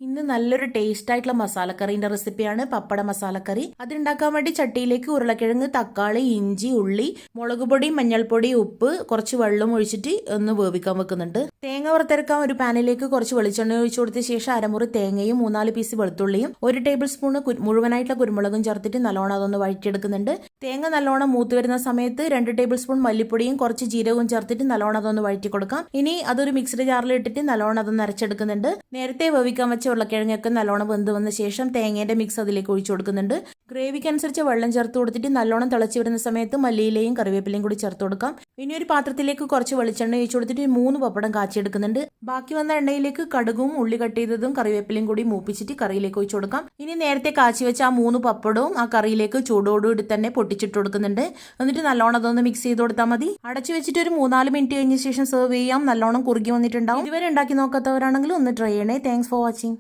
ഇന്ന് നല്ലൊരു ടേസ്റ്റ് ആയിട്ടുള്ള മസാലക്കറീൻ്റെ റെസിപ്പിയാണ് പപ്പട മസാലക്കറി. അതുണ്ടാക്കാൻ വേണ്ടി ചട്ടിയിലേക്ക് ഉരുളക്കിഴങ്ങ്, തക്കാളി, ഇഞ്ചി, ഉള്ളി, മുളക് പൊടി, മഞ്ഞൾപ്പൊടി, ഉപ്പ്, കുറച്ച് വെള്ളം ഒഴിച്ചിട്ട് ഒന്ന് വേവിക്കാൻ വെക്കുന്നുണ്ട്. തേങ്ങ വറുത്തെടുക്കാൻ ഒരു പാനിലേക്ക് കുറച്ച് വെളിച്ചെണ്ണ ഒഴിച്ചു കൊടുത്ത ശേഷം അരമുറി തേങ്ങയും 3-4 പീസ് വെളുത്തുള്ളിയും 1 ടേബിൾ സ്പൂൺ മുഴുവനായിട്ടുള്ള കുരുമുളകും ചേർത്തിട്ട് നല്ലോണം അതൊന്ന് വഴറ്റിയെടുക്കുന്നുണ്ട്. തേങ്ങ നല്ലോണം മൂത്ത് വരുന്ന സമയത്ത് 2 ടേബിൾ സ്പൂൺ മല്ലിപ്പൊടിയും കുറച്ച് ജീരകവും ചേർത്തിട്ട് നല്ലോണം അതൊന്ന് വഴറ്റി കൊടുക്കാം. ഇനി അതൊരു മിക്സഡ് ജാറിൽ ഇട്ടിട്ട് നല്ലോണം അതൊന്ന് അരച്ചെടുക്കുന്നുണ്ട്. നേരത്തെ വേവിക്കാൻ വെച്ച ഉരുളക്കിഴങ്ങൊക്കെ നല്ലോണം വെന്ത് വന്ന ശേഷം തേങ്ങയുടെ മിക്സ് അതിലേക്ക് ഒഴിച്ചു കൊടുക്കുന്നുണ്ട്. ഗ്രേവിക്ക് അനുസരിച്ച് വെള്ളം ചേർത്ത് കൊടുത്തിട്ട് നല്ലോണം തിളച്ച് വരുന്ന സമയത്ത് മല്ലിയിലയും കറിവേപ്പിലയും കൂടി ചേർത്ത് കൊടുക്കാം. ഇനി ഒരു പാത്രത്തിലേക്ക് കുറച്ച് വെളിച്ചെണ്ണ ഒഴിച്ചു കൊടുത്തിട്ട് 3 പപ്പടം കാച്ചിയെടുക്കുന്നുണ്ട്. ബാക്കി വന്ന എണ്ണയിലേക്ക് കടുകും ഉള്ളി കട്ട് ചെയ്തതും കറിവേപ്പിലയും കൂടി മൂപ്പിച്ചിട്ട് കറിയിലേക്ക് ഒഴിച്ചു കൊടുക്കാം. ഇനി നേരത്തെ കാച്ചി വെച്ച ആ 3 പപ്പടവും ആ കറിയിലേക്ക് ചൂടോടുകൂടി തന്നെ പൊട്ടിച്ചിട്ട് കൊടുക്കുന്നുണ്ട്. എന്നിട്ട് നല്ലോണം അതൊന്ന് മിക്സ് ചെയ്ത് കൊടുത്താൽ മതി. അടച്ചു വെച്ചിട്ട് ഒരു 3-4 മിനിറ്റ് കഴിഞ്ഞ ശേഷം സെർവ് ചെയ്യാം. നല്ലോണം കുറുകി വന്നിട്ടുണ്ടാവും. ഇതുവരെ ഉണ്ടാക്കി നോക്കാത്തവരാണെങ്കിൽ ഒന്ന് ട്രൈ ചെയ്യണേ. Thanks for watching.